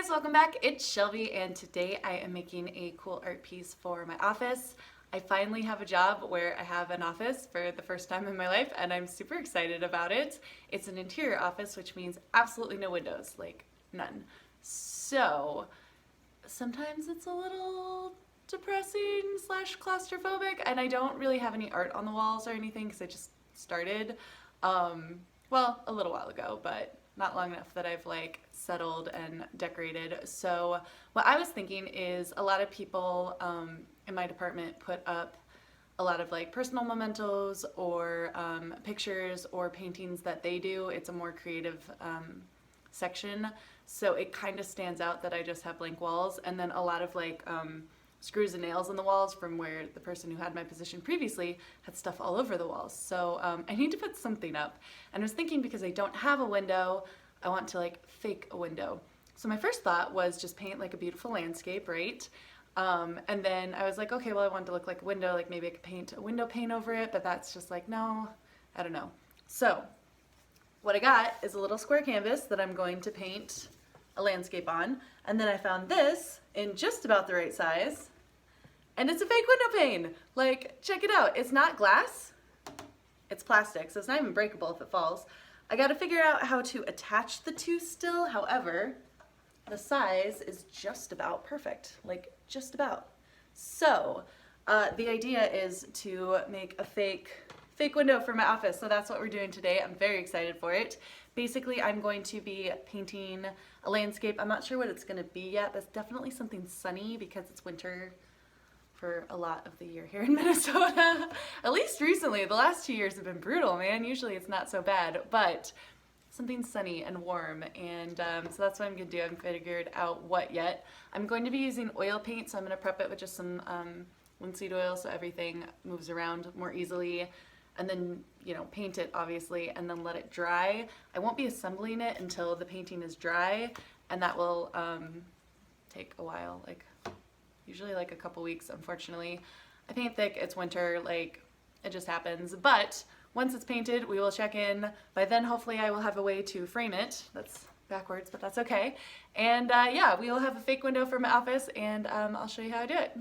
guys, welcome back. It's Shelby and today I am making a cool art piece for my office. I finally have a job where I have an office for the first time in my life and I'm super excited about it. It's an interior office, which means absolutely no windows, like none. So sometimes it's a little depressing slash claustrophobic and I don't really have any art on the walls or anything because I just started, well, a little while ago, but not long enough that I've like settled and decorated. So what I was thinking is a lot of people in my department put up a lot of like personal mementos or pictures or paintings that they do. It's a more creative section. So it kind of stands out that I just have blank walls and then a lot of like screws and nails in the walls from where the person who had my position previously had stuff all over the walls. So I need to put something up. And I was thinking because I don't have a window, I want to like fake a window. So my first thought was just paint like a beautiful landscape, right? And then I was like, okay, well I want it to look like a window, like maybe I could paint a window pane over it, but that's just like, no, I don't know. So what I got is a little square canvas that I'm going to paint a landscape on. And then I found this in just about the right size. And it's a fake window pane. Like, check it out. It's not glass, it's plastic, so it's not even breakable if it falls. I gotta figure out how to attach the two still. However, the size is just about perfect, like just about. So the idea is to make a fake window for my office. So that's what we're doing today. I'm very excited for it. Basically, I'm going to be painting a landscape. I'm not sure what it's gonna be yet, but it's definitely something sunny because it's winter for a lot of the year here in Minnesota. At least recently, the last 2 years have been brutal, man. Usually it's not so bad, but something sunny and warm. And so that's what I'm gonna do. I haven't figured out what yet. I'm going to be using oil paint, so I'm gonna prep it with just some linseed oil so everything moves around more easily. And then, you know, paint it obviously, and then let it dry. I won't be assembling it until the painting is dry, and that will take a while, like usually like a couple weeks, unfortunately. I paint thick, it's winter, like it just happens. But once it's painted, we will check in. By then, hopefully I will have a way to frame it. That's backwards, but that's okay. And yeah, we will have a fake window for my office, and I'll show you how I do it.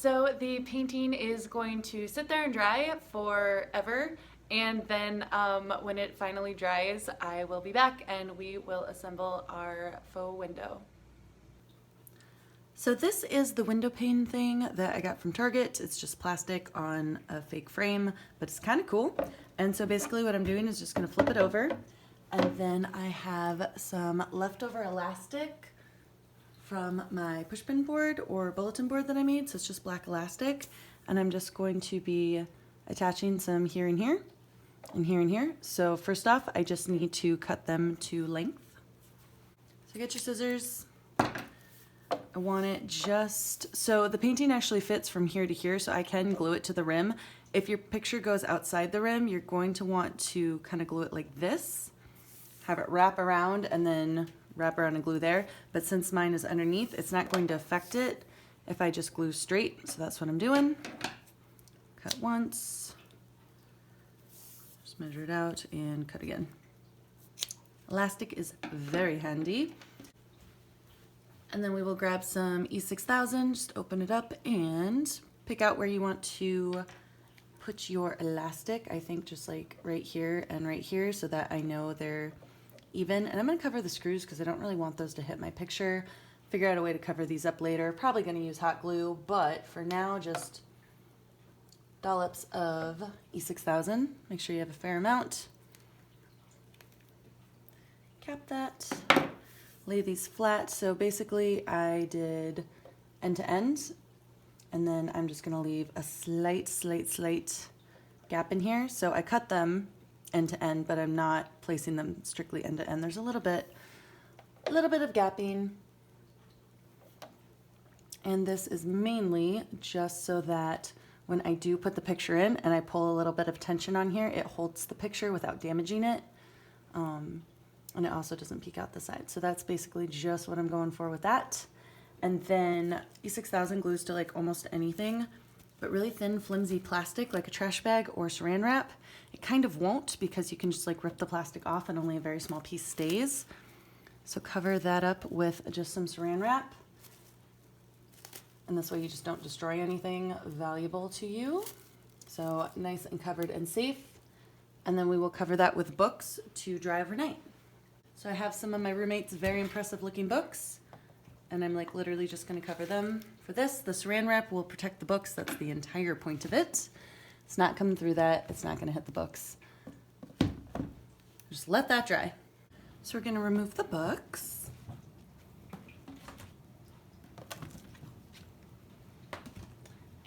So the painting is going to sit there and dry forever, and then when it finally dries, I will be back and we will assemble our faux window. So this is the window pane thing that I got from Target. It's just plastic on a fake frame, but it's kind of cool. And so basically what I'm doing is just gonna flip it over, and then I have some leftover elastic from my pushpin board or bulletin board that I made. So it's just black elastic, and I'm just going to be attaching some here and here and here and here. So first off, I just need to cut them to length. So get your scissors. I want it just, so the painting actually fits from here to here, so I can glue it to the rim. If your picture goes outside the rim, you're going to want to kind of glue it like this, have it wrap around and then wrap around and glue there. But since mine is underneath, it's not going to affect it if I just glue straight. So that's what I'm doing. Cut once, just measure it out and cut again. Elastic is very handy. And then we will grab some E6000, just open it up and pick out where you want to put your elastic. I think just like right here and right here, so that I know they're even. And I'm gonna cover the screws because I don't really want those to hit my picture. Figure out a way to cover these up later. Probably gonna use hot glue, but for now, just dollops of E6000. Make sure you have a fair amount. Cap that. Lay these flat. So basically I did end to end, and then I'm just gonna leave a slight gap in here. So I cut them end to end, but I'm not placing them strictly end to end. There's a little bit of gapping. And this is mainly just so that when I do put the picture in and I pull a little bit of tension on here, it holds the picture without damaging it. And it also doesn't peek out the side. So that's basically just what I'm going for with that. And then E6000 glues to like almost anything, but really thin, flimsy plastic like a trash bag or saran wrap. It kind of won't, because you can just like rip the plastic off and only a very small piece stays. So cover that up with just some saran wrap. And this way you just don't destroy anything valuable to you. So nice and covered and safe. And then we will cover that with books to dry overnight. So I have some of my roommate's very impressive looking books, and I'm like literally just gonna cover them. For this, the saran wrap will protect the books. That's the entire point of it. It's not coming through that. It's not gonna hit the books. Just let that dry. So we're gonna remove the books.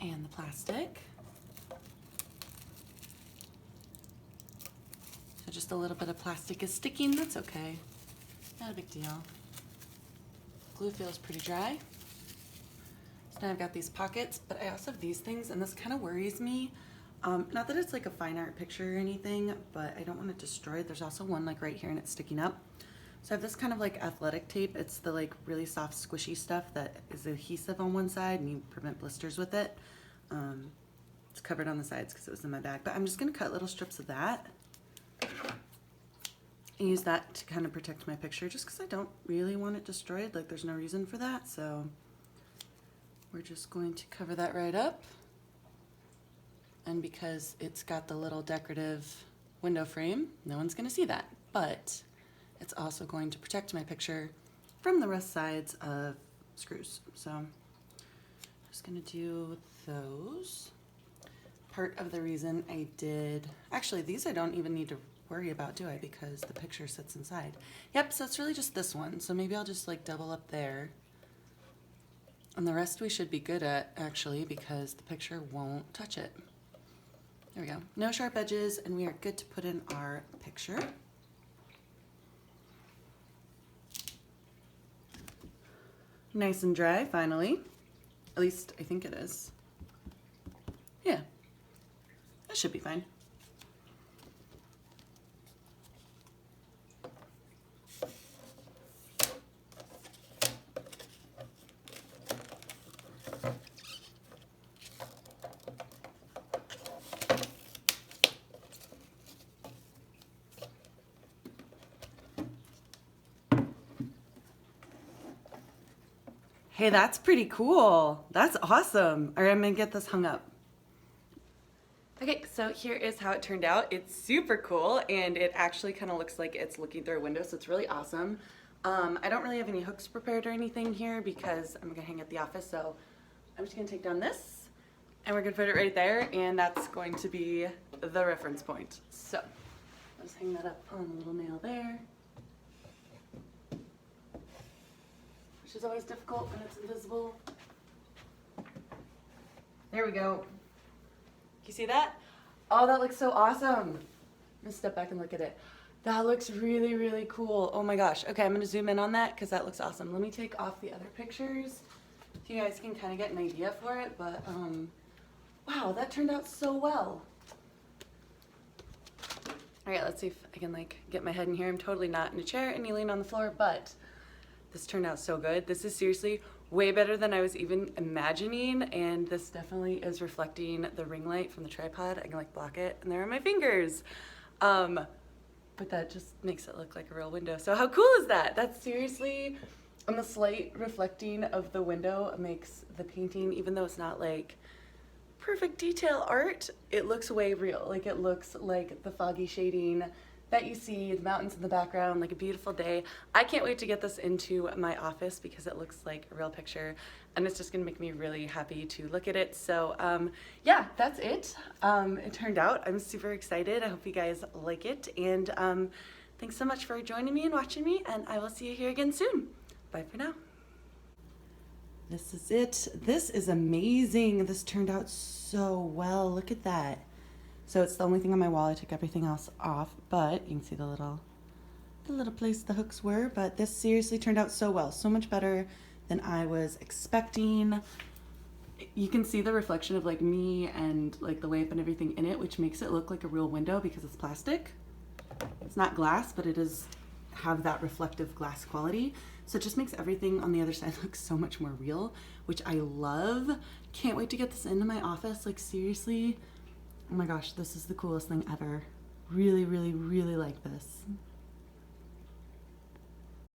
And the plastic. So just a little bit of plastic is sticking, that's okay. Not a big deal. Glue feels pretty dry. So now I've got these pockets, but I also have these things, and this kind of worries me. Not that it's like a fine art picture or anything, but I don't want it destroyed. There's also one like right here and it's sticking up. So I have this kind of like athletic tape. It's the like really soft squishy stuff that is adhesive on one side and you prevent blisters with it. It's covered on the sides because it was in my bag, but I'm just gonna cut little strips of that and use that to kind of protect my picture, just because I don't really want it destroyed. Like there's no reason for that. So we're just going to cover that right up. And because it's got the little decorative window frame, no one's gonna see that, but it's also going to protect my picture from the rest sides of screws. So I'm just gonna do those. Part of the reason I did, actually these I don't even need to worry about, do I? Because the picture sits inside. Yep, so it's really just this one. So maybe I'll just like double up there. And the rest we should be good at, actually, because the picture won't touch it. There we go. No sharp edges, and we are good to put in our picture. Nice and dry, finally. At least I think it is. Yeah, that should be fine. Hey, that's pretty cool. That's awesome. All right, I'm gonna get this hung up. Okay, so here is how it turned out. It's super cool, and it actually kind of looks like it's looking through a window, so it's really awesome. I don't really have any hooks prepared or anything here because I'm gonna hang at the office, so I'm just gonna take down this, and we're gonna put it right there, and that's going to be the reference point. So, let's hang that up on a little nail there. Which is always difficult when it's invisible. There we go. You see that? Oh, that looks so awesome. I'm gonna step back and look at it. That looks really, really cool. Oh my gosh. Okay, I'm gonna zoom in on that because that looks awesome. Let me take off the other pictures so you guys can kind of get an idea for it, but wow, that turned out so well. All right, let's see if I can like get my head in here. I'm totally not in a chair and kneeling on the floor, but this turned out so good. This is seriously way better than I was even imagining, and this definitely is reflecting the ring light from the tripod. I can like block it, and there are my fingers. But that just makes it look like a real window. So how cool is that? That's seriously, and the slight reflecting of the window makes the painting, even though it's not like perfect detail art, it looks way real. Like it looks like the foggy shading that you see, the mountains in the background, like a beautiful day. I can't wait to get this into my office because it looks like a real picture, and it's just gonna make me really happy to look at it. So yeah, that's it. It turned out. I'm super excited. I hope you guys like it, and thanks so much for joining me and watching me, and I will see you here again soon. Bye for now. This is it. This is amazing. This turned out so well. Look at that. So it's the only thing on my wall. I took everything else off, but you can see the little place the hooks were, but this seriously turned out so well. So much better than I was expecting. You can see the reflection of like me and like the lamp and everything in it, which makes it look like a real window because it's plastic. It's not glass, but it is have that reflective glass quality. So it just makes everything on the other side look so much more real, which I love. Can't wait to get this into my office. Like seriously, oh my gosh, this is the coolest thing ever. Really, really, really like this.